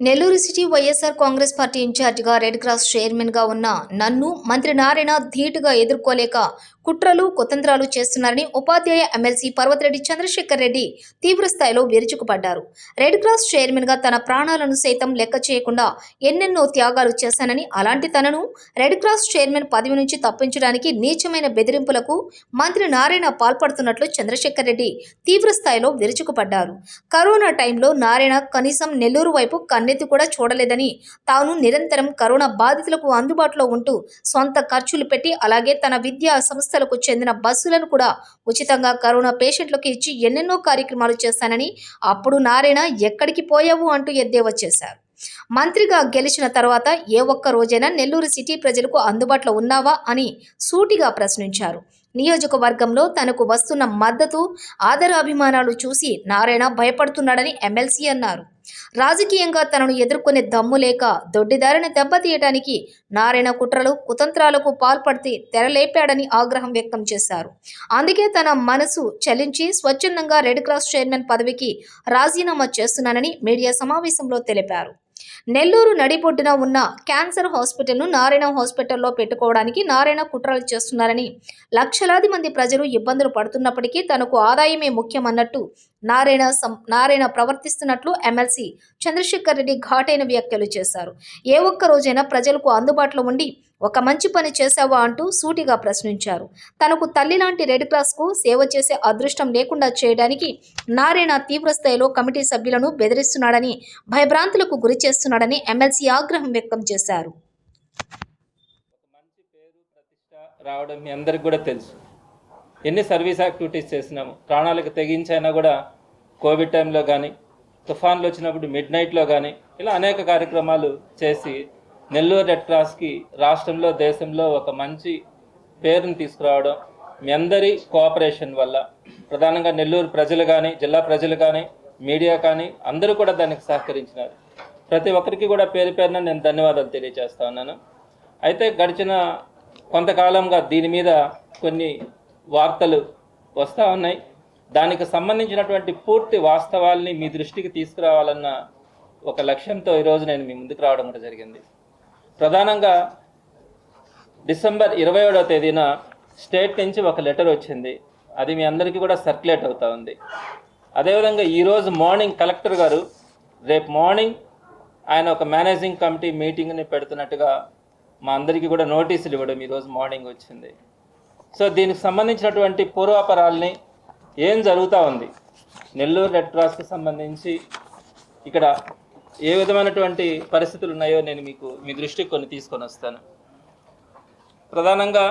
Nellore city YSR Congress party ఇన్ఛార్జిగా red cross చైర్మన్గా ఉన్న నన్ను మంత్రి నారాయణ ధీటుగా ఎదుర్కోలేక కుట్రలు కుతంత్రాలు చేస్తున్నారని ఉపాధ్యాయ ఎమ్మెల్సీ పర్వతిరెడ్డి చంద్రశేఖర్ రెడ్డి తీవ్రస్థాయిలో విరుచుకుపడ్డారు. రెడ్ క్రాస్ చైర్మన్గా తన ప్రాణాలను సైతం లెక్క చేయకుండా ఎన్నెన్నో త్యాగాలు చేశానని, అలాంటి తనను రెడ్ క్రాస్ చైర్మన్ పదవి నుంచి తప్పించడానికి నీచమైన బెదిరింపులకు మంత్రి నారాయణ పాల్పడుతున్నట్లు చంద్రశేఖర్ రెడ్డి తీవ్రస్థాయిలో విరుచుకుపడ్డారు. కరోనా టైంలో నారాయణ కనీసం నెల్లూరు వైపు కన్నెత్తి కూడా చూడలేదని, తాను నిరంతరం కరోనా బాధితులకు అందుబాటులో ఉంటూ సొంత ఖర్చులు పెట్టి అలాగే తన విద్యా సంస్థలకు చెందిన బస్సులను కూడా ఉచితంగా కరోనా పేషెంట్లకు ఇచ్చి ఎన్నెన్నో కార్యక్రమాలు చేశానని, అప్పుడు నారాయణ ఎక్కడికి పోయావు అంటూ ఎద్దేవా చేశారు. మంత్రిగా గెలిచిన తర్వాత ఏ ఒక్క రోజైనా నెల్లూరు సిటీ ప్రజలకు అందుబాటులో ఉన్నావా అని సూటిగా ప్రశ్నించారు. నియోజకవర్గంలో తనకు వస్తున్న మద్దతు, ఆదరాభిమానాలు చూసి నారాయణ భయపడుతున్నాడని ఎమ్మెల్సీ అన్నారు. రాజకీయంగా తనను ఎదుర్కొనే దమ్ము లేక దొడ్డిదారిని దెబ్బతీయడానికి నారాయణ కుట్రలు కుతంత్రాలకు పాల్పడితే తెరలేపాడని ఆగ్రహం వ్యక్తం చేశారు. అందుకే తన మనసు చలించి స్వచ్ఛందంగా రెడ్ క్రాస్ చైర్మన్ పదవికి రాజీనామా చేస్తున్నానని మీడియా సమావేశంలో తెలిపారు. నెల్లూరు నడిబొడ్డున ఉన్న క్యాన్సర్ హాస్పిటల్ను నారాయణ హాస్పిటల్లో పెట్టుకోవడానికి నారాయణ కుట్రలు చేస్తున్నారని, లక్షలాది మంది ప్రజలు ఇబ్బందులు పడుతున్నప్పటికీ తనకు ఆదాయమే ముఖ్యమన్నట్టు నారాయణ ప్రవర్తిస్తున్నట్లు ఎమ్మెల్సీ చంద్రశేఖర్ రెడ్డి ఘాటైన వ్యాఖ్యలు చేశారు. ఏ ఒక్క రోజైనా ప్రజలకు అందుబాటులో ఉండి ఒక మంచి పని చేశావా అంటూ సూటిగా ప్రశ్నించారు. తనకు తల్లి లాంటి రెడ్ క్రాస్కు సేవ చేసే అదృష్టం లేకుండా చేయడానికి నారాయణ తీవ్రస్థాయిలో కమిటీ సభ్యులను బెదిరిస్తున్నాడని, భయభ్రాంతులకు గురి చేస్తున్నాడని ఎమ్మెల్సీ ఆగ్రహం వ్యక్తం చేశారు. మంచి పేరు ప్రతిష్ట రావడం మీ అందరికి కూడా తెలుసు. ఎన్ని సర్వీస్ యాక్టివిటీస్ చేసినాము, ప్రాణాలకు తెగించైనా కూడా కోవిడ్ టైంలో కానీ, తుఫాన్లు వచ్చినప్పుడు మిడ్ నైట్లో కానీ, ఇలా అనేక కార్యక్రమాలు చేసి నెల్లూరు రెడ్ క్రాస్కి రాష్ట్రంలో దేశంలో ఒక మంచి పేరుని తీసుకురావడం మీ అందరి కోఆపరేషన్ వల్ల, ప్రధానంగా నెల్లూరు ప్రజలు కానీ, జిల్లా ప్రజలు కానీ, మీడియా కానీ అందరూ కూడా దానికి సహకరించినారు. ప్రతి ఒక్కరికి కూడా పేరు పేరున నేను ధన్యవాదాలు తెలియజేస్తా ఉన్నాను. అయితే గడిచిన కొంతకాలంగా దీని మీద కొన్ని వార్తలు వస్తూ ఉన్నాయి. దానికి సంబంధించినటువంటి పూర్తి వాస్తవాల్ని మీ దృష్టికి తీసుకురావాలన్న ఒక లక్ష్యంతో ఈరోజు నేను మీ ముందుకు రావడం కూడా జరిగింది. ప్రధానంగా డిసెంబర్ 27వ తేదీన స్టేట్ నుంచి ఒక లెటర్ వచ్చింది. అది మీ అందరికీ కూడా సర్క్యులేట్ అవుతూ ఉంది. అదేవిధంగా ఈరోజు మార్నింగ్ కలెక్టర్ గారు రేపు మార్నింగ్ ఆయన ఒక మేనేజింగ్ కమిటీ మీటింగ్ని పెడుతున్నట్టుగా మా అందరికీ కూడా నోటీసులు ఇవ్వడం ఈరోజు మార్నింగ్ వచ్చింది. సో దీనికి సంబంధించినటువంటి పూర్వాపరాల్ని ఏం జరుగుతూ ఉంది, నెల్లూరు రెడ్ క్రాస్కి సంబంధించి ఇక్కడ ఏ విధమైనటువంటి పరిస్థితులు ఉన్నాయో నేను మీ దృష్టికి కొన్ని తీసుకొని వస్తాను. ప్రధానంగా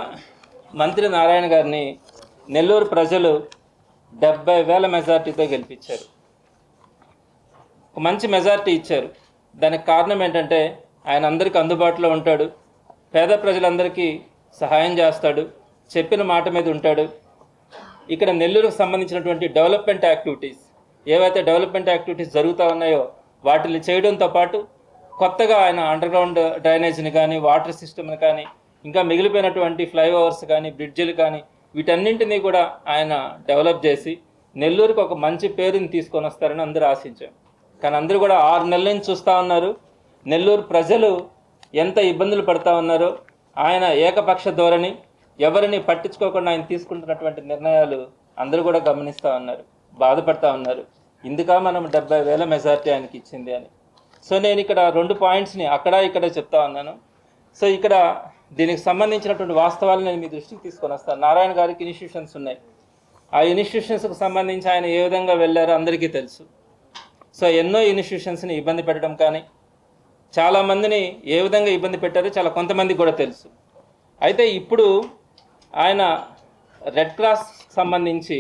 మంత్రి నారాయణ గారిని నెల్లూరు ప్రజలు 70,000 మెజార్టీతో గెలిపించారు. ఒక మంచి మెజార్టీ ఇచ్చారు. దానికి కారణం ఏంటంటే ఆయన అందరికీ అందుబాటులో ఉంటాడు, పేద ప్రజలందరికీ సహాయం చేస్తాడు, చెప్పిన మాట మీద ఉంటాడు. ఇక్కడ నెల్లూరుకు సంబంధించినటువంటి డెవలప్మెంట్ యాక్టివిటీస్ ఏవైతే డెవలప్మెంట్ యాక్టివిటీస్ జరుగుతూ ఉన్నాయో వాటిని చేయడంతో పాటు కొత్తగా ఆయన అండర్గ్రౌండ్ డ్రైనేజ్ని కానీ, వాటర్ సిస్టమ్ని కానీ, ఇంకా మిగిలిపోయినటువంటి ఫ్లైఓవర్స్ కానీ, బ్రిడ్జిలు కానీ, వీటన్నింటినీ కూడా ఆయన డెవలప్ చేసి నెల్లూరుకి ఒక మంచి పేరుని తీసుకొని వస్తారని అందరూ ఆశించాం. కానీ అందరూ కూడా 6 నెలల నుంచి చూస్తూ ఉన్నారు నెల్లూరు ప్రజలు ఎంత ఇబ్బందులు పడుతూ ఉన్నారో. ఆయన ఏకపక్ష ధోరణి, ఎవరిని పట్టించుకోకుండా ఆయన తీసుకుంటున్నటువంటి నిర్ణయాలు అందరూ కూడా గమనిస్తూ ఉన్నారు, బాధపడుతూ ఉన్నారు. ఇందుక మనం 70,000 మెజార్టీ ఆయనకి ఇచ్చింది అని. సో నేను ఇక్కడ 2 పాయింట్స్ని అక్కడ ఇక్కడ చెప్తా ఉన్నాను. సో ఇక్కడ దీనికి సంబంధించినటువంటి వాస్తవాలు నేను మీ దృష్టికి తీసుకొని వస్తాను. నారాయణ గారికి ఇన్స్టిట్యూషన్స్ ఉన్నాయి. ఆ ఇన్స్టిట్యూషన్స్కి సంబంధించి ఆయన ఏ విధంగా వెళ్ళారో అందరికీ తెలుసు. సో ఎన్నో ఇన్స్టిట్యూషన్స్ని ఇబ్బంది పెట్టడం కానీ, చాలామందిని ఏ విధంగా ఇబ్బంది పెట్టారో కొంతమందికి కూడా తెలుసు. అయితే ఇప్పుడు ఆయన రెడ్ క్రాస్ సంబంధించి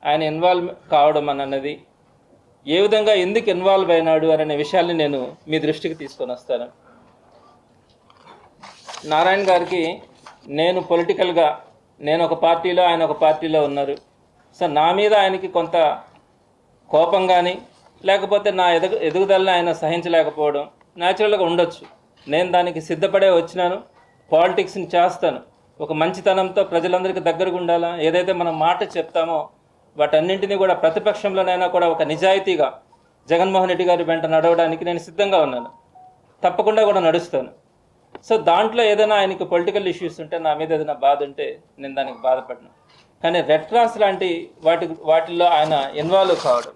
ఆయన ఇన్వాల్వ్ కావడం అన్నది, ఏ విధంగా ఎందుకు ఇన్వాల్వ్ అయినాడు అనే విషయాల్ని నేను మీ దృష్టికి తీసుకొని వస్తాను. నారాయణ గారికి నేను పొలిటికల్గా నేను ఒక పార్టీలో, ఆయన ఒక పార్టీలో ఉన్నారు. సో నా మీద ఆయనకి కొంత కోపం కానీ, లేకపోతే నా ఎదుగుదలని ఆయన సహించలేకపోవడం న్యాచురల్గా ఉండొచ్చు. నేను దానికి సిద్ధపడే వచ్చినాను, పాలిటిక్స్ని చేస్తాను. ఒక మంచితనంతో ప్రజలందరికీ దగ్గరగా ఉండాలా, ఏదైతే మనం మాట చెప్తామో వాటన్నింటినీ కూడా ప్రతిపక్షంలోనైనా కూడా ఒక నిజాయితీగా జగన్మోహన్ రెడ్డి గారి వెంట నడవడానికి నేను సిద్ధంగా ఉన్నాను, తప్పకుండా కూడా నడుస్తాను. సో దాంట్లో ఏదైనా ఆయనకి పొలిటికల్ ఇష్యూస్ ఉంటే, నా మీద ఏదైనా బాధ ఉంటే నేను దానికి బాధపడను. కానీ రెడ్ క్రాస్ లాంటి వాటిల్లో ఆయన ఇన్వాల్వ్ కావడం.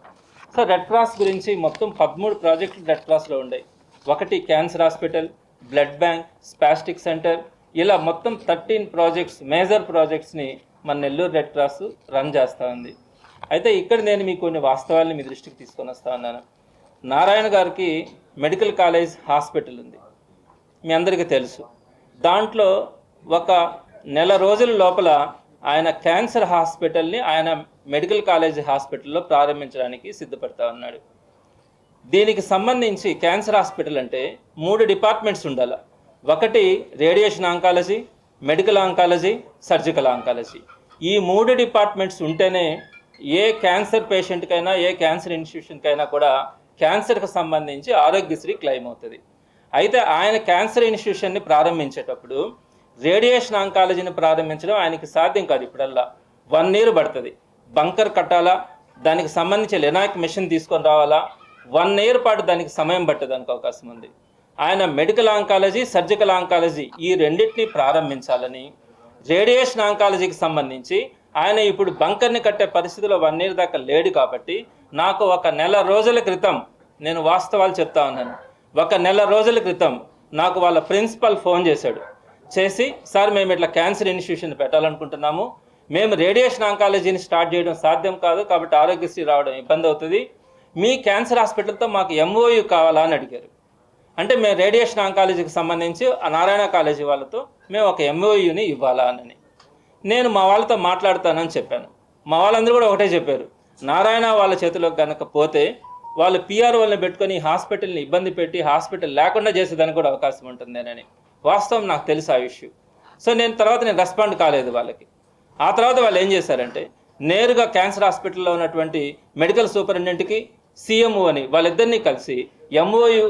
సో రెడ్ క్రాస్ గురించి మొత్తం 13 ప్రాజెక్టులు రెడ్ క్రాస్లో ఉన్నాయి. ఒకటి cancer hospital, blood bank, spastic centre, ఇలా మొత్తం 13 ప్రాజెక్ట్స్, మేజర్ ప్రాజెక్ట్స్ని మన నెల్లూరు రెడ్ క్రాస్ రన్ చేస్తూ ఉంది. అయితే ఇక్కడ నేను మీకు కొన్ని వాస్తవాల్ని మీ దృష్టికి తీసుకొని వస్తా ఉన్నాను. నారాయణ గారికి మెడికల్ కాలేజ్ హాస్పిటల్ ఉంది, మీ అందరికీ తెలుసు. దాంట్లో ఒక నెల రోజుల లోపల ఆయన క్యాన్సర్ హాస్పిటల్ని ఆయన మెడికల్ కాలేజ్ హాస్పిటల్లో ప్రారంభించడానికి సిద్ధపడతా ఉన్నాడు. దీనికి సంబంధించి క్యాన్సర్ హాస్పిటల్ అంటే 3 డిపార్ట్మెంట్స్ ఉండాలి. ఒకటి radiation oncology, medical oncology, surgical oncology. ఈ 3 డిపార్ట్మెంట్స్ ఉంటేనే ఏ క్యాన్సర్ పేషెంట్కైనా, ఏ క్యాన్సర్ ఇన్స్టిట్యూషన్కైనా కూడా క్యాన్సర్కి సంబంధించి ఆరోగ్యశ్రీ క్లెయిమ్ అవుతుంది. అయితే ఆయన క్యాన్సర్ ఇన్స్టిట్యూషన్ని ప్రారంభించేటప్పుడు రేడియేషన్ ఆంకాలజీని ప్రారంభించడం ఆయనకి సాధ్యం కాదు. ఇప్పుడల్లా 1 year పడుతుంది. బంకర్ కట్టాలా, దానికి సంబంధించి లెనాక్ మెషిన్ తీసుకొని రావాలా, 1 year పాటు దానికి సమయం పట్టడానికి అవకాశం ఉంది. ఆయన మెడికల్ ఆంకాలజీ, సర్జికల్ ఆంకాలజీ ఈ రెండింటినీ ప్రారంభించాలని, రేడియేషన్ ఆంకాలజీకి సంబంధించి ఆయన ఇప్పుడు బంకర్ని కట్టే పరిస్థితిలో 1 year దాకా లేడు. కాబట్టి నాకు ఒక నెల రోజుల క్రితం, నేను వాస్తవాలు చెప్తా ఉన్నాను, ఒక నెల రోజుల క్రితం నాకు వాళ్ళ ప్రిన్సిపల్ ఫోన్ చేసి, సార్ మేము ఇట్లా క్యాన్సర్ ఇన్స్టిట్యూషన్ పెట్టాలనుకుంటున్నాము, మేము రేడియేషన్ ఆంకాలజీని స్టార్ట్ చేయడం సాధ్యం కాదు, కాబట్టి ఆరోగ్యశ్రీ రావడం ఇబ్బంది అవుతుంది, మీ క్యాన్సర్ హాస్పిటల్తో మాకు MOU కావాలా అని అడిగారు. అంటే మేము రేడియేషన్ ఆంకాలజీకి సంబంధించి ఆ నారాయణ కాలేజీ వాళ్ళతో మేము ఒక MOUని ఇవ్వాలా అని నేను మా వాళ్ళతో మాట్లాడతానని చెప్పాను. మా వాళ్ళందరూ కూడా ఒకటే చెప్పారు, నారాయణ వాళ్ళ చేతిలోకి కనుక పోతే వాళ్ళు PR వాళ్ళని పెట్టుకొని హాస్పిటల్ని ఇబ్బంది పెట్టి హాస్పిటల్ లేకుండా చేసేదానికి కూడా అవకాశం ఉంటుందేనని. వాస్తవం నాకు తెలుసు ఆ ఇష్యూ. సో నేను రెస్పాండ్ కాలేదు వాళ్ళకి. ఆ తర్వాత వాళ్ళు ఏం చేశారంటే నేరుగా క్యాన్సర్ హాస్పిటల్లో ఉన్నటువంటి మెడికల్ సూపరింటెండెంట్కి, CMO అని వాళ్ళిద్దరినీ కలిసి MOU,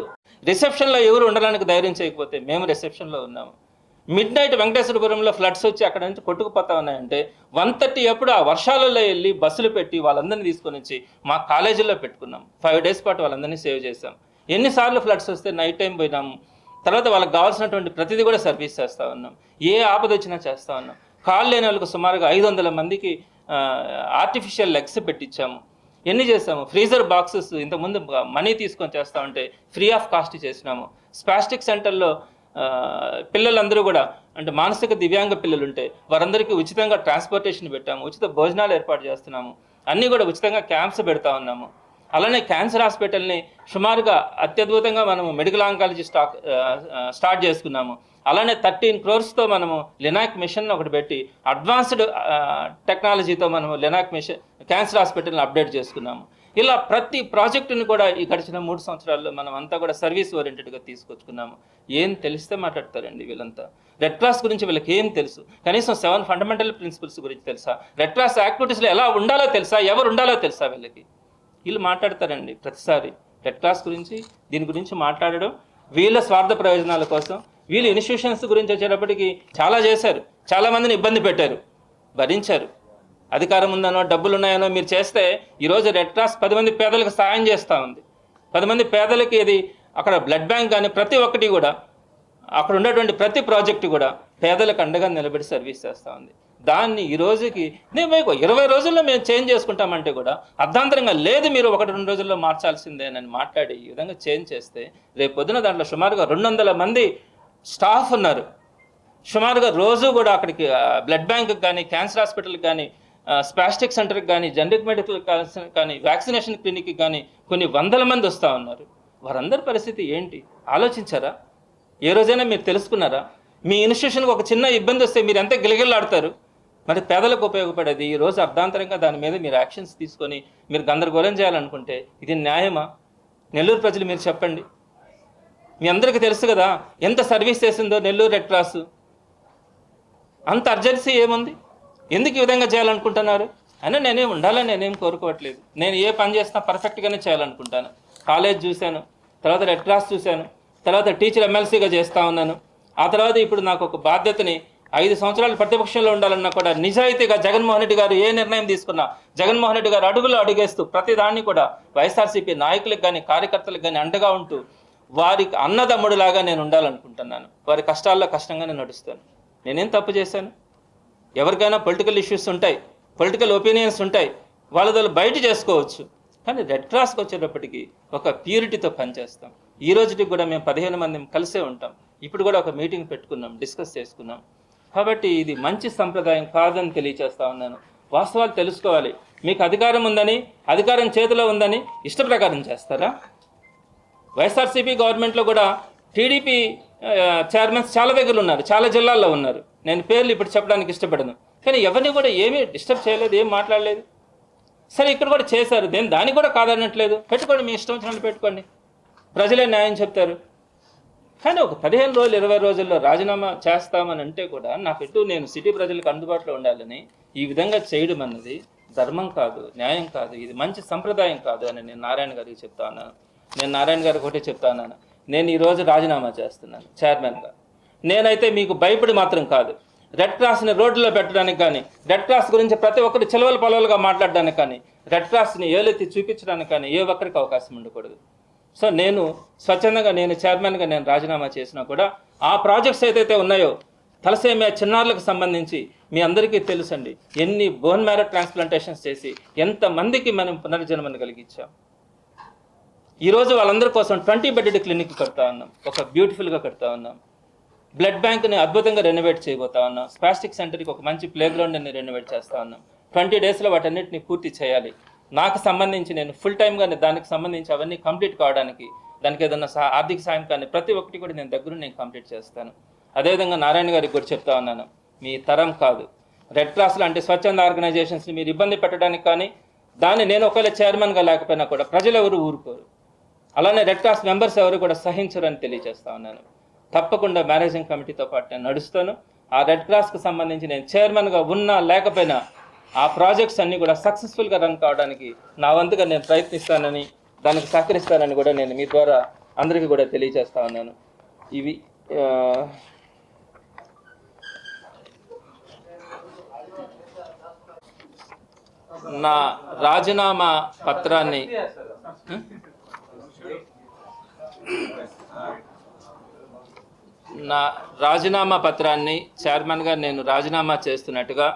రిసెప్షన్లో ఎవరు ఉండడానికి ధైర్యం చేయకపోతే మేము రిసెప్షన్లో ఉన్నాము. మిడ్నైట్ వెంకటేశ్వరపురంలో ఫ్లడ్స్ వచ్చి అక్కడ నుంచి కొట్టుకుపోతా ఉన్నాయంటే 1:30 ఎప్పుడు ఆ వర్షాలలో వెళ్ళి బస్సులు పెట్టి వాళ్ళందరినీ తీసుకొని వచ్చి మా కాలేజీలో పెట్టుకున్నాం. 5 days పాటు వాళ్ళందరినీ సేవ్ చేసాం. ఎన్నిసార్లు ఫ్లడ్స్ వస్తే నైట్ టైం పోయినాము. తర్వాత వాళ్ళకి కావాల్సినటువంటి ప్రతిదీ కూడా సర్వీస్ చేస్తూ ఉన్నాం. ఏ ఆపద వచ్చినా చేస్తూ ఉన్నాం. కాళ్ళు లేని వాళ్ళకు సుమారుగా 500 మందికి ఆర్టిఫిషియల్ లెగ్స్ పెట్టించాము. ఎన్ని చేసాము, ఫ్రీజర్ బాక్సెస్ ఇంతకుముందు మనీ తీసుకొని చేస్తూ ఉంటే ఫ్రీ ఆఫ్ కాస్ట్ చేసినాము. స్పాస్టిక్ సెంటర్లో పిల్లలందరూ కూడా, అంటే మానసిక దివ్యాంగ పిల్లలు ఉంటే వారందరికీ ఉచితంగా ట్రాన్స్పోర్టేషన్ పెట్టాము, ఉచిత భోజనాలు ఏర్పాటు చేస్తున్నాము, అన్నీ కూడా ఉచితంగా క్యాంప్స్ పెడతా ఉన్నాము. అలానే క్యాన్సర్ హాస్పిటల్ని సుమారుగా అత్యద్భుతంగా మనము మెడికల్ ఆంకాలజీ స్టార్ట్ చేసుకున్నాము. అలానే 13 crores మనము లెనాక్ మిషన్ ఒకటి పెట్టి అడ్వాన్స్డ్ టెక్నాలజీతో మనము లెనాక్ మిషన్ క్యాన్సర్ హాస్పిటల్ని అప్డేట్ చేసుకున్నాము. ఇలా ప్రతి ప్రాజెక్టుని కూడా ఈ గడిచిన 3 సంవత్సరాల్లో మనం అంతా కూడా సర్వీస్ ఓరియంటెడ్గా తీసుకొచ్చుకున్నాము. ఏం తెలిస్తే మాట్లాడతారండి వీళ్ళంతా. రెడ్ క్రాస్ గురించి వీళ్ళకి ఏం తెలుసు? కనీసం 7 fundamental principles గురించి తెలుసా? రెడ్ క్రాస్ యాక్టివిటీస్లో ఎలా ఉండాలో తెలుసా? ఎవరు ఉండాలో తెలుసా? వీళ్ళు మాట్లాడతారండి ప్రతిసారి రెడ్ క్రాస్ గురించి, దీని గురించి మాట్లాడడం వీళ్ళ స్వార్థ ప్రయోజనాల కోసం. వీళ్ళు ఇన్స్టిట్యూషన్స్ గురించి వచ్చేటప్పటికి చాలా చేశారు, చాలామందిని ఇబ్బంది పెట్టారు, భరించారు. అధికారం ఉందనో డబ్బులు ఉన్నాయనో మీరు చేస్తే ఈరోజు రెడ్ క్రాస్ 10 మంది పేదలకు సాయం చేస్తూ ఉంది. 10 మంది పేదలకి ఇది అక్కడ బ్లడ్ బ్యాంక్ కానీ ప్రతి ఒక్కటి కూడా, అక్కడ ఉన్నటువంటి ప్రతి ప్రాజెక్టు కూడా పేదలకు అండగా నిలబడి సర్వీస్ చేస్తూ ఉంది. దాన్ని ఈ రోజుకి నేను 20 రోజుల్లో మేము చేంజ్ చేసుకుంటామంటే కూడా అర్ధాంతరంగా లేదు, మీరు 1-2 రోజుల్లో మార్చాల్సిందేనని మాట్లాడి ఈ విధంగా చేంజ్ చేస్తే రేపు పొద్దున దాంట్లో సుమారుగా 200 మంది స్టాఫ్ ఉన్నారు. సుమారుగా రోజు కూడా అక్కడికి బ్లడ్ బ్యాంక్కి కానీ, క్యాన్సర్ హాస్పిటల్కి కానీ, స్పాస్టిక్ సెంటర్కి కానీ, జనరిక్ మెడికల్ కానీ, వ్యాక్సినేషన్ క్లినిక్కి కానీ కొన్ని 100 మంది వస్తూ ఉన్నారు. వారందరి పరిస్థితి ఏంటి ఆలోచించారా? ఏ రోజైనా మీరు తెలుసుకున్నారా? మీ ఇన్స్టిట్యూషన్కి ఒక చిన్న ఇబ్బంది వస్తే మీరు ఎంత గిలగిల్లాడతారు? మరి పేదలకు ఉపయోగపడేది ఈ రోజు అర్ధాంతరంగా దాని మీద మీరు యాక్షన్స్ తీసుకొని మీరు గందరగోళం చేయాలనుకుంటే ఇది న్యాయమా? నెల్లూరు ప్రజలు మీరు చెప్పండి. మీ అందరికీ తెలుసు కదా ఎంత సర్వీస్ చేసిందో నెల్లూరు రెడ్ క్రాస్. అంత అర్జెన్సీ ఏముంది? ఎందుకు ఈ విధంగా చేయాలనుకుంటున్నారు? అయినా నేనేం ఉండాలని నేనేం కోరుకోవట్లేదు. నేను ఏ పని చేసినా పర్ఫెక్ట్గానే చేయాలనుకుంటాను. కాలేజ్ చూశాను, తర్వాత రెడ్ క్రాస్ చూశాను, తర్వాత టీచర్ MLCగా చేస్తూ ఉన్నాను. ఆ తర్వాత ఇప్పుడు నాకు ఒక బాధ్యతని 5 సంవత్సరాలు ప్రతిపక్షంలో ఉండాలన్నా కూడా నిజాయితీగా జగన్మోహన్ రెడ్డి గారు ఏ నిర్ణయం తీసుకున్నా జగన్మోహన్ రెడ్డి గారు అడుగులు అడుగేస్తూ ప్రతిదాన్ని కూడా వైఎస్ఆర్సీపీ నాయకులకు కానీ కార్యకర్తలకు కానీ అండగా ఉంటూ వారికి అన్నదమ్ముడులాగా నేను ఉండాలనుకుంటున్నాను. వారి కష్టాల్లో కష్టంగానే నడుస్తాను. నేనేం తప్పు చేశాను? ఎవరికైనా పొలిటికల్ ఇష్యూస్ ఉంటాయి, పొలిటికల్ ఒపీనియన్స్ ఉంటాయి, వాళ్ళ బయట చేసుకోవచ్చు. కానీ రెడ్ క్రాస్కి వచ్చేటప్పటికి ఒక ప్యూరిటీతో పనిచేస్తాం. ఈ రోజుకి కూడా మేము 15 మంది కలిసే ఉంటాం. ఇప్పుడు కూడా ఒక మీటింగ్ పెట్టుకున్నాం, డిస్కస్ చేసుకున్నాం. కాబట్టి ఇది మంచి సంప్రదాయం కాదని తెలియచేస్తా ఉన్నాను. వాస్తవాలు తెలుసుకోవాలి. మీకు అధికారం ఉందని, అధికారం చేతిలో ఉందని ఇష్ట ప్రకారం చేస్తారా? వైఎస్ఆర్సీపీ గవర్నమెంట్లో కూడా టీడీపీ చైర్మన్స్ చాలా దగ్గర ఉన్నారు, చాలా జిల్లాల్లో ఉన్నారు. నేను పేర్లు ఇప్పుడు చెప్పడానికి ఇష్టపడను. కానీ ఎవరిని కూడా ఏమీ డిస్టర్బ్ చేయలేదు, ఏం మాట్లాడలేదు. సరే, ఇక్కడ కూడా చేశారు, దానికి కూడా కాదనట్లేదు. పెట్టుకోండి, మీ ఇష్టం వచ్చినట్టు పెట్టుకోండి, ప్రజలే న్యాయం చెప్తారు. కానీ ఒక 15 రోజులు 20 రోజుల్లో రాజీనామా చేస్తామని అంటే కూడా నేను సిటీ ప్రజలకు అందుబాటులో ఉండాలని ఈ విధంగా చేయడం అన్నది ధర్మం కాదు, న్యాయం కాదు, ఇది మంచి సంప్రదాయం కాదు అని నేను నారాయణ గారికి చెప్తా ఉన్నాను. నేను నారాయణ గారికి ఒకటే చెప్తా ఉన్నాను, నేను ఈరోజు రాజీనామా చేస్తున్నాను చైర్మన్గా. నేనైతే మీకు భయపడి మాత్రం కాదు, రెడ్ క్రాస్ని రోడ్లో పెట్టడానికి కానీ, రెడ్ క్రాస్ గురించి ప్రతి ఒక్కరు చిలవల పొలవలుగా మాట్లాడడానికి కానీ, రెడ్ క్రాస్ని ఏలెత్తి చూపించడానికి కానీ ఏ ఒక్కరికి అవకాశం ఉండకూడదు. సో నేను స్వచ్ఛందంగా నేను చైర్మన్గా నేను రాజీనామా చేసినా కూడా ఆ ప్రాజెక్ట్స్ ఏదైతే ఉన్నాయో తలసేమియా చిన్నారులకు సంబంధించి మీ అందరికీ తెలుసండి, ఎన్ని బోన్ మ్యారో ట్రాన్స్ప్లాంటేషన్స్ చేసి ఎంతమందికి మనం పునర్జన్మను కలిగించాం. ఈరోజు వాళ్ళందరి కోసం 20 బెడ్డెడ్ క్లినిక్ కడతా ఉన్నాం, ఒక బ్యూటిఫుల్గా కడతా ఉన్నాం. బ్లడ్ బ్యాంక్ని అద్భుతంగా రెనోవేట్ చేయబోతా ఉన్నాం. స్పాస్టిక్ సెంటర్కి ఒక మంచి ప్లే గ్రౌండ్ని రెనోవేట్ చేస్తూ ఉన్నాం. 20 డేస్లో వాటన్నిటిని పూర్తి చేయాలి. నాకు సంబంధించి నేను ఫుల్ టైమ్గా దానికి సంబంధించి అవన్నీ కంప్లీట్ కావడానికి, దానికి ఏదైనా ఆర్థిక సాయం కానీ ప్రతి ఒక్కటి కూడా నేను నేను కంప్లీట్ చేస్తాను. అదేవిధంగా నారాయణ గారికి కూడా చెప్తా ఉన్నాను, మీ తరం కాదు, రెడ్ క్రాస్ లాంటి స్వచ్ఛంద ఆర్గనైజేషన్స్ని మీరు ఇబ్బంది పెట్టడానికి కానీ, దాన్ని నేను ఒకవేళ చైర్మన్గా లేకపోయినా కూడా ప్రజలు ఎవరు ఊరుకోరు, అలానే రెడ్ క్రాస్ మెంబర్స్ ఎవరు కూడా సహించరని తెలియజేస్తా ఉన్నాను. తప్పకుండా మేనేజింగ్ కమిటీతో పాటు నేను నడుస్తాను. ఆ రెడ్ క్రాస్కి సంబంధించి నేను చైర్మన్గా ఉన్నా లేకపోయినా ఆ ప్రాజెక్ట్స్ అన్నీ కూడా సక్సెస్ఫుల్గా రన్ కావడానికి నా వంతుగా నేను ప్రయత్నిస్తానని, దానికి సహకరిస్తానని కూడా నేను మీ ద్వారా అందరికీ కూడా తెలియజేస్తా ఉన్నాను. ఇవి నా రాజీనామా పత్రాన్ని చైర్మన్గా నేను రాజీనామా చేస్తున్నట్టుగా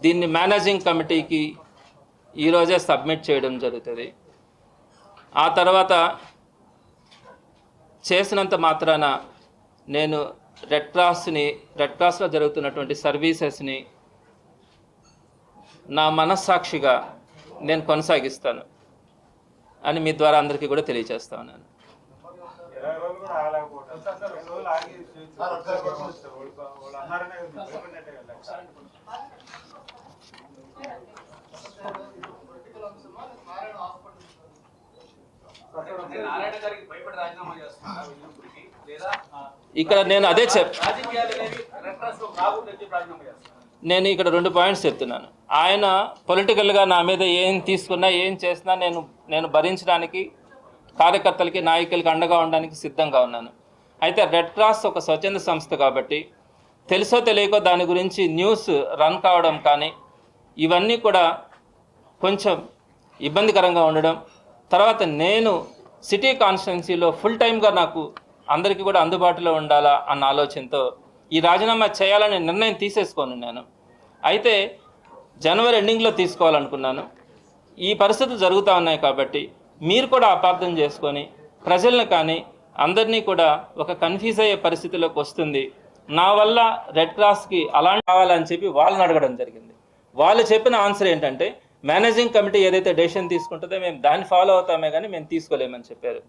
దీన్ని మేనేజింగ్ కమిటీకి ఈరోజే సబ్మిట్ చేయడం జరుగుతుంది. ఆ తర్వాత చేసినంత మాత్రాన నేను రెడ్ క్రాస్లో జరుగుతున్నటువంటి సర్వీసెస్ని నా మనస్సాక్షిగా నేను కొనసాగిస్తాను అని మీ ద్వారా అందరికీ కూడా తెలియజేస్తా ఉన్నాను. ఇక్కడ నేను అదే నేను ఇక్కడ 2 పాయింట్స్ చెప్తున్నాను. ఆయన పొలిటికల్గా నా మీద ఏం తీసుకున్నా ఏం చేసినా నేను భరించడానికి, కార్యకర్తలకి నాయకులకి అండగా ఉండడానికి సిద్ధంగా ఉన్నాను. అయితే రెడ్ క్రాస్ ఒక స్వచ్ఛంద సంస్థ కాబట్టి తెలుసో తెలియకో దాని గురించి న్యూస్ రన్ కావడం కానీ ఇవన్నీ కూడా కొంచెం ఇబ్బందికరంగా ఉండడం, తర్వాత నేను సిటీ కాన్స్టిట్యున్సీలో ఫుల్ టైమ్గా నాకు అందరికీ కూడా అందుబాటులో ఉండాలా అన్న ఆలోచనతో ఈ రాజీనామా చేయాలనే నిర్ణయం తీసేసుకొనున్నాను. అయితే జనవరి ఎండింగ్లో తీసుకోవాలనుకున్నాను. ఈ పరిస్థితులు జరుగుతూ ఉన్నాయి కాబట్టి మీరు కూడా అపార్థం చేసుకొని ప్రజలను కానీ అందరినీ కూడా ఒక కన్ఫ్యూజ్ అయ్యే పరిస్థితిలోకి వస్తుంది. నా వల్ల రెడ్ క్రాస్కి అలాంటి కావాలని చెప్పి వాళ్ళని అడగడం జరిగింది. వాళ్ళు చెప్పిన ఆన్సర్ ఏంటంటే, మేనేజింగ్ కమిటీ ఏదైతే డెసిషన్ తీసుకుంటుందో మేము దాన్ని ఫాలో అవుతామే కానీ మేము తీసుకోలేమని చెప్పారు.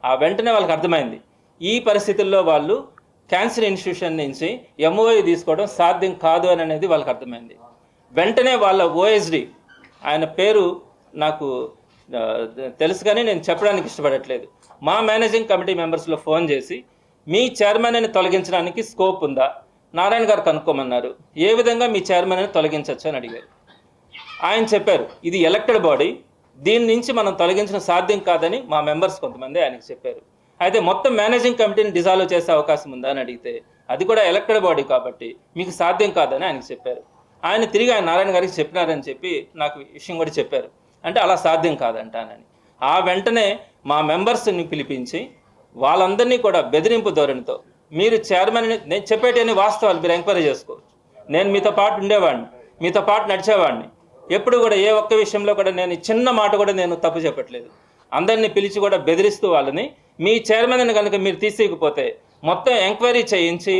ఆ వెంటనే వాళ్ళకి అర్థమైంది ఈ పరిస్థితుల్లో వాళ్ళు క్యాన్సర్ ఇన్స్టిట్యూషన్ నుంచి ఎంఓఐ తీసుకోవడం సాధ్యం కాదు అని అనేది వాళ్ళకి అర్థమైంది. వెంటనే వాళ్ళ ఓఎస్డి, ఆయన పేరు నాకు తెలుసు కానీ నేను చెప్పడానికి ఇష్టపడట్లేదు, మా మేనేజింగ్ కమిటీ మెంబర్స్లో ఫోన్ చేసి మీ చైర్మన్ని తొలగించడానికి స్కోప్ ఉందా నారాయణ గారు కనుక్కోమన్నారు. ఏ విధంగా మీ చైర్మన్ని తొలగించవచ్చు అని అడిగారు. ఆయన చెప్పారు ఇది ఎలక్టెడ్ బాడీ, దీని నుంచి మనం తొలగించడం సాధ్యం కాదని మా మెంబర్స్ కొంతమంది ఆయనకు చెప్పారు. అయితే మొత్తం మేనేజింగ్ కమిటీని డిజాల్వ్ చేసే అవకాశం ఉందా అని అడిగితే అది కూడా ఎలక్టెడ్ బాడీ కాబట్టి మీకు సాధ్యం కాదని ఆయనకు చెప్పారు. ఆయన తిరిగి ఆయన నారాయణ గారికి చెప్పినారని చెప్పి నాకు విషయం కూడా చెప్పారు. అంటే అలా సాధ్యం కాదంటానని ఆ వెంటనే మా మెంబర్స్ని పిలిపించి వాళ్ళందరినీ కూడా బెదిరింపు ధోరణితో మీరు చైర్మన్, నేను చెప్పేటివన్నీ వాస్తవాలు, మీరు ఎంక్వైరీ చేసుకోవచ్చు. నేను మీతో పాటు ఉండేవాడిని, మీతో పాటు నడిచేవాడిని. ఎప్పుడు కూడా ఏ ఒక్క విషయంలో కూడా నేను చిన్న మాట కూడా నేను తప్పు చెప్పట్లేదు. అందరినీ పిలిచి కూడా బెదిరిస్తూ వాళ్ళని మీ చైర్మన్ని కనుక మీరు తీసేయకపోతే మొత్తం ఎంక్వైరీ చేయించి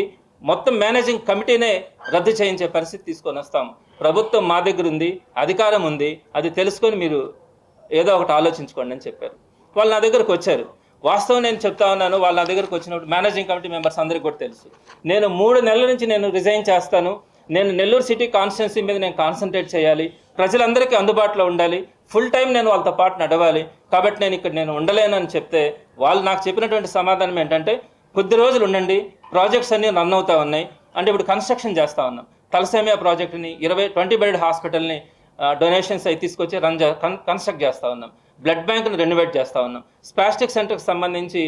మొత్తం మేనేజింగ్ కమిటీనే రద్దు చేయించే పరిస్థితి తీసుకొని వస్తాం. ప్రభుత్వం మా దగ్గర ఉంది, అధికారం ఉంది, అది తెలుసుకొని మీరు ఏదో ఒకటి ఆలోచించుకోండి అని చెప్పారు. వాళ్ళు నా దగ్గరకు వచ్చారు. వాస్తవం నేను చెప్తా ఉన్నాను, వాళ్ళు నా దగ్గరకు వచ్చినప్పుడు మేనేజింగ్ కమిటీ మెంబర్స్ అందరికీ కూడా తెలుసు. నేను 3 నెలల నుంచి నేను రిజైన్ చేస్తాను, నేను నెల్లూరు సిటీ కాన్స్టిట్యున్సీ మీద నేను కాన్సన్ట్రేట్ చేయాలి, ప్రజలందరికీ అందుబాటులో ఉండాలి, ఫుల్ టైం నేను వాళ్ళతో పాటు నడవాలి, కాబట్టి నేను ఇక్కడ నేను ఉండలేనని చెప్తే వాళ్ళు నాకు చెప్పినటువంటి సమాధానం ఏంటంటే కొద్ది రోజులు ఉండండి, ప్రాజెక్ట్స్ అన్నీ రన్ అవుతూ ఉన్నాయి. అంటే ఇప్పుడు కన్స్ట్రక్షన్ చేస్తూ ఉన్నాం. తలసేమియా ప్రాజెక్టుని 20 బెడ్ హాస్పిటల్ని డొనేషన్స్ అవి తీసుకొచ్చి కన్స్ట్రక్ట్ చేస్తూ ఉన్నాం. బ్లడ్ బ్యాంక్ని రెనోవేట్ చేస్తూ ఉన్నాం. స్పాస్టిక్ సెంటర్కి సంబంధించి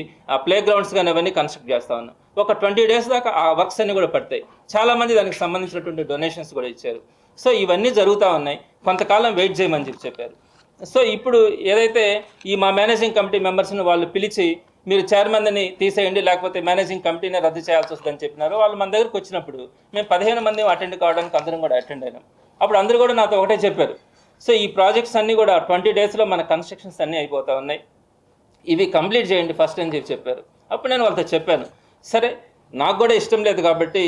ప్లే గ్రౌండ్స్ కానీ అవన్నీ కన్స్ట్రక్ట్ చేస్తూ ఉన్నాం. ఒక 20 days దాకా ఆ వర్క్స్ అన్నీ కూడా పడతాయి. చాలామంది దానికి సంబంధించినటువంటి డొనేషన్స్ కూడా ఇచ్చారు. సో ఇవన్నీ జరుగుతూ ఉన్నాయి, కొంతకాలం వెయిట్ చేయమని చెప్పారు. సో ఇప్పుడు ఏదైతే ఈ మా మేనేజింగ్ కమిటీ మెంబర్స్ని వాళ్ళు పిలిచి మీరు చైర్మన్ని తీసేయండి లేకపోతే మేనేజింగ్ కమిటీనే రద్దు చేయాల్సి వస్తుందని చెప్పినారు. వాళ్ళు మన దగ్గరకు వచ్చినప్పుడు మేము 15 మంది అటెండ్ కావడానికి అందరం కూడా అటెండ్ అయినాం. అప్పుడు అందరూ కూడా నాతో ఒకటే చెప్పారు, సో ఈ ప్రాజెక్ట్స్ అన్నీ కూడా 20 daysలో మన కన్స్ట్రక్షన్స్ అన్నీ అయిపోతూ ఉన్నాయి, ఇవి కంప్లీట్ చేయండి ఫస్ట్ అని చెప్పారు. అప్పుడు నేను వాళ్ళతో చెప్పాను, సరే నాకు కూడా ఇష్టం లేదు కాబట్టి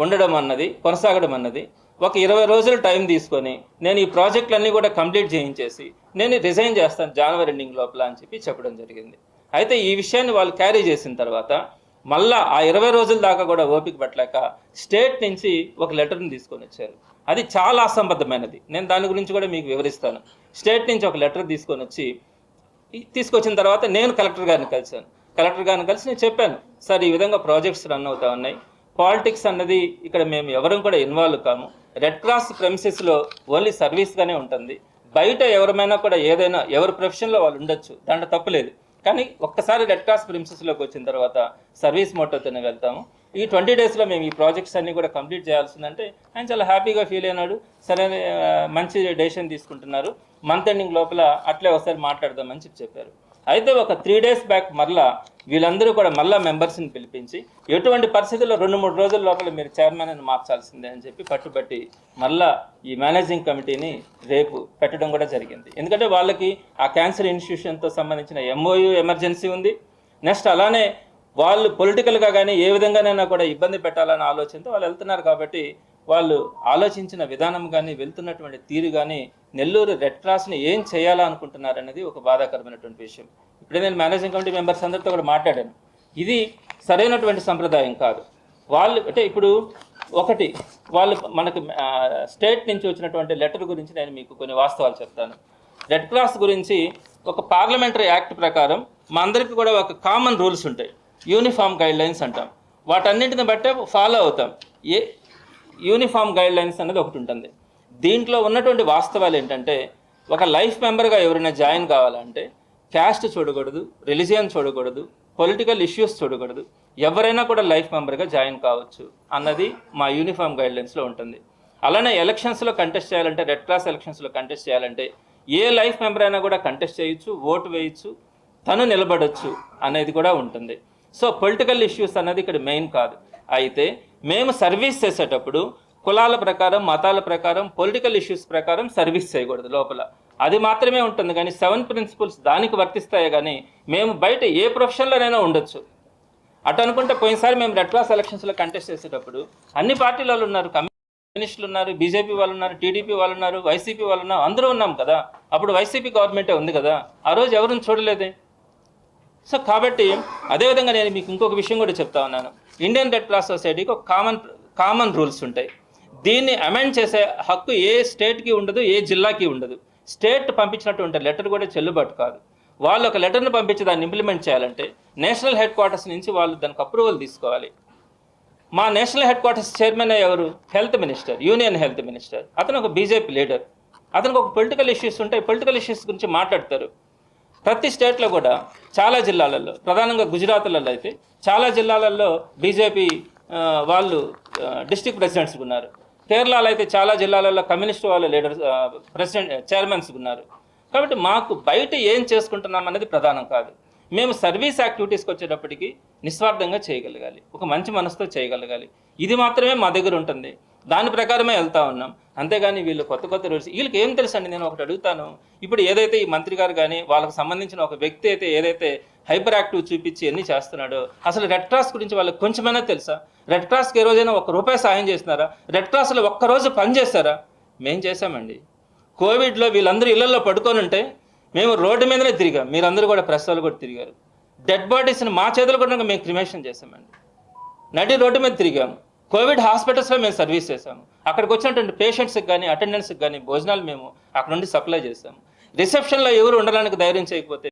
ఉండడం అన్నది కొనసాగడం అన్నది ఒక 20 రోజులు టైం తీసుకొని నేను ఈ ప్రాజెక్టులన్నీ కూడా కంప్లీట్ చేయించేసి నేను రిజైన్ చేస్తాను జనవరి ఎండింగ్ లోపల అని చెప్పడం జరిగింది. అయితే ఈ విషయాన్ని వాళ్ళు క్యారీ చేసిన తర్వాత మళ్ళా ఆ 20 రోజుల దాకా కూడా ఓపిక పట్టలేక స్టేట్ నుంచి ఒక లెటర్ని తీసుకొని వచ్చారు. అది చాలా అసంబద్ధమైనది, నేను దాని గురించి కూడా మీకు వివరిస్తాను. స్టేట్ నుంచి ఒక లెటర్ తీసుకొచ్చిన తర్వాత నేను కలెక్టర్ గారిని కలిశాను. కలెక్టర్ గారిని కలిసి నేను చెప్పాను, సార్ ఈ విధంగా ప్రాజెక్ట్స్ రన్ అవుతూ ఉన్నాయి, పాలిటిక్స్ అన్నది ఇక్కడ మేము ఎవరం కూడా ఇన్వాల్వ్ కాము, రెడ్ క్రాస్ ప్రెమిసెస్లో ఓన్లీ సర్వీస్గానే ఉంటుంది, బయట ఎవరైనా కూడా ఏదైనా ఎవరి ప్రొఫెషన్లో వాళ్ళు ఉండొచ్చు, దాంట్లో తప్పులేదు, కానీ ఒక్కసారి రెడ్ క్రాస్ ప్రిన్సెస్లోకి వచ్చిన తర్వాత సర్వీస్ మోటోతోనే వెళ్తాము. ఈ 20 daysలో మేము ఈ ప్రాజెక్ట్స్ అన్నీ కూడా కంప్లీట్ చేయాల్సిందంటే ఆయన చాలా హ్యాపీగా ఫీల్ అయినాడు. సరే మంచి డెసిషన్ తీసుకుంటున్నారు, మంత్ ఎండింగ్ లోపల అట్లే ఒకసారి మాట్లాడదామని చెప్పారు. అయితే ఒక 3 days బ్యాక్ మళ్ళా వీళ్ళందరూ కూడా మళ్ళీ మెంబర్స్ని పిలిపించి ఎటువంటి పరిస్థితుల్లో 2-3 రోజుల లోపల మీరు చైర్మన్ అని మార్చాల్సిందే అని చెప్పి పట్టుబట్టి మళ్ళా ఈ మేనేజింగ్ కమిటీని రేపు పెట్టడం కూడా జరిగింది. ఎందుకంటే వాళ్ళకి ఆ క్యాన్సర్ ఇన్స్టిట్యూషన్తో సంబంధించిన MOU ఎమర్జెన్సీ ఉంది. నెక్స్ట్ అలానే వాళ్ళు పొలిటికల్గా కానీ ఏ విధంగానైనా కూడా ఇబ్బంది పెట్టాలన్న ఆలోచనతో వాళ్ళు వెళ్తున్నారు. కాబట్టి వాళ్ళు ఆలోచించిన విధానం కానీ వెళ్తున్నటువంటి తీరు కానీ నెల్లూరు రెడ్ క్రాస్ని ఏం చేయాలనుకుంటున్నారనేది ఒక బాధాకరమైనటువంటి విషయం. ఇప్పుడే నేను మేనేజింగ్ కమిటీ మెంబర్స్ అందరితో కూడా మాట్లాడాను, ఇది సరైనటువంటి సంప్రదాయం కాదు. వాళ్ళు అంటే ఇప్పుడు ఒకటి వాళ్ళు మనకు స్టేట్ నుంచి వచ్చినటువంటి లెటర్ గురించి నేను మీకు కొన్ని వాస్తవాలు చెప్తాను. రెడ్ క్రాస్ గురించి ఒక పార్లమెంటరీ యాక్ట్ ప్రకారం మా అందరికీ కూడా ఒక కామన్ రూల్స్ ఉంటాయి, యూనిఫామ్ గైడ్లైన్స్ అంటాం. వాటన్నింటిని బట్టే ఫాలో అవుతాం. యూనిఫామ్ గైడ్లైన్స్ అనేది ఒకటి ఉంటుంది. దీంట్లో ఉన్నటువంటి వాస్తవాలు ఏంటంటే ఒక లైఫ్ మెంబర్గా ఎవరైనా జాయిన్ కావాలంటే క్యాస్ట్ చూడకూడదు, రిలీజియన్ చూడకూడదు, పొలిటికల్ ఇష్యూస్ చూడకూడదు, ఎవరైనా కూడా లైఫ్ మెంబర్గా జాయిన్ కావచ్చు అన్నది మా యూనిఫామ్ గైడ్లైన్స్లో ఉంటుంది. అలానే ఎలక్షన్స్లో కంటెస్ట్ చేయాలంటే రెడ్ క్రాస్ ఎలక్షన్స్లో కంటెస్ట్ చేయాలంటే ఏ లైఫ్ మెంబర్ అయినా కూడా కంటెస్ట్ చేయొచ్చు, ఓటు వేయచ్చు, తను నిలబడవచ్చు అనేది కూడా ఉంటుంది. సో పొలిటికల్ ఇష్యూస్ అన్నది ఇక్కడ మెయిన్ కాదు. అయితే మేము సర్వీస్ చేసేటప్పుడు కులాల ప్రకారం, మతాల ప్రకారం, పొలిటికల్ ఇష్యూస్ ప్రకారం సర్వీస్ చేయకూడదు లోపల, అది మాత్రమే ఉంటుంది. కానీ 7 principles దానికి వర్తిస్తాయి. కానీ మేము బయట ఏ ప్రొఫెషన్లోనైనా ఉండొచ్చు. అటు అనుకుంటే పోయినసారి మేము రెడ్ క్రాస్ ఎలక్షన్స్లో కంటెస్ట్ చేసేటప్పుడు అన్ని పార్టీల వాళ్ళు ఉన్నారు, కమ్యూనిస్టులు ఉన్నారు, బీజేపీ వాళ్ళు ఉన్నారు, టీడీపీ వాళ్ళు ఉన్నారు, వైసీపీ వాళ్ళు ఉన్నారు, అందరూ ఉన్నాం కదా. అప్పుడు వైసీపీ గవర్నమెంటే ఉంది కదా, ఆ రోజు ఎవరిని చూడలేదే. సో కాబట్టి అదేవిధంగా నేను మీకు ఇంకొక విషయం కూడా చెప్తా ఉన్నాను. ఇండియన్ రెడ్ క్రాస్ సొసైటీకి ఒక కామన్ రూల్స్ ఉంటాయి. దీన్ని అమెండ్ చేసే హక్కు ఏ స్టేట్కి ఉండదు, ఏ జిల్లాకి ఉండదు. స్టేట్ పంపించినటువంటి లెటర్ కూడా చెల్లుబాటు కాదు. వాళ్ళు ఒక లెటర్ని పంపించి దాన్ని ఇంప్లిమెంట్ చేయాలంటే నేషనల్ హెడ్ క్వార్టర్స్ నుంచి వాళ్ళు దానికి అప్రూవల్ తీసుకోవాలి. మా నేషనల్ హెడ్ క్వార్టర్స్ చైర్మన్ ఎవరు? Health minister, union health minister. అతను ఒక బీజేపీ లీడర్. అతనికి ఒక పొలిటికల్ ఇష్యూస్ ఉంటాయి, పొలిటికల్ ఇష్యూస్ గురించి మాట్లాడతారు. ప్రతి స్టేట్లో కూడా చాలా జిల్లాలలో, ప్రధానంగా గుజరాత్లలో అయితే చాలా జిల్లాలలో బీజేపీ వాళ్ళు డిస్ట్రిక్ట్ ప్రెసిడెంట్స్గా ఉన్నారు. కేరళలో అయితే చాలా జిల్లాలలో కమ్యూనిస్ట్ వాళ్ళ లీడర్స్ ప్రెసిడెంట్ చైర్మన్స్గా ఉన్నారు. కాబట్టి మాకు బయట ఏం చేసుకుంటున్నాం అనేది ప్రధానం కాదు. మేము సర్వీస్ యాక్టివిటీస్కి వచ్చేటప్పటికి నిస్వార్థంగా చేయగలగాలి, ఒక మంచి మనసుతో చేయగలగాలి. ఇది మాత్రమే మా దగ్గర ఉంటుంది, దాని ప్రకారమే వెళ్తా ఉన్నాం. అంతేగాని వీళ్ళు కొత్త రూల్స్ వీళ్ళకి ఏం తెలుసు అండి? నేను ఒకటి అడుగుతాను. ఇప్పుడు ఏదైతే ఈ మంత్రి గారు కానీ వాళ్ళకి సంబంధించిన ఒక వ్యక్తి అయితే ఏదైతే హైపర్ యాక్టివ్ చూపించి ఎన్ని చేస్తున్నాడో, అసలు రెడ్ క్రాస్ గురించి వాళ్ళకి కొంచెమైనా తెలుసా? రెడ్ క్రాస్కి ఏ రోజైనా ₹1 సాయం చేస్తున్నారా? రెడ్ క్రాస్లో ఒక్కరోజు పని చేస్తారా? మేము చేశామండి. కోవిడ్లో వీళ్ళందరూ ఇళ్లలో పడుకొని ఉంటే మేము రోడ్డు మీదనే తిరిగాం. మీరందరూ కూడా ప్రెస్ వాళ్ళు కూడా తిరిగారు. డెడ్ బాడీస్ని మా చేతులు కూడా మేము క్రిమేషన్ చేసామండి. నడి రోడ్డు మీద తిరిగాము. కోవిడ్ హాస్పిటల్స్లో మేము సర్వీస్ చేసాము. అక్కడికి వచ్చినటువంటి పేషెంట్స్కి కానీ అటెండెన్స్కి కానీ భోజనాలు మేము అక్కడ నుండి సప్లై చేసాము. రిసెప్షన్లో ఎవరు ఉండడానికి ధైర్యం చేయకపోతే